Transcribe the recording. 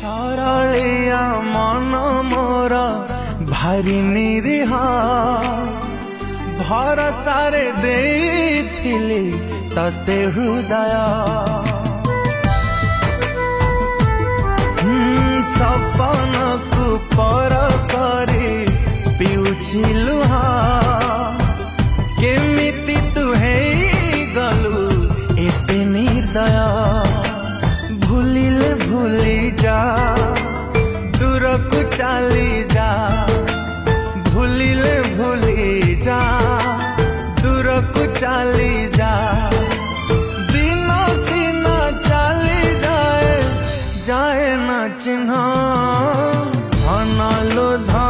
सरलिया मन मोर भारी निरीह भरसा रे देइथिली तते हृदय सपन को पर करी पिउछि लुहा केमिति तू हे गलु एते निर्दय भूलिले भूली जा दूर को चली जा भूलिले भूली जा दूर को चली जा दिन सीना चली जाए जाए न चिन्ह धन लो धन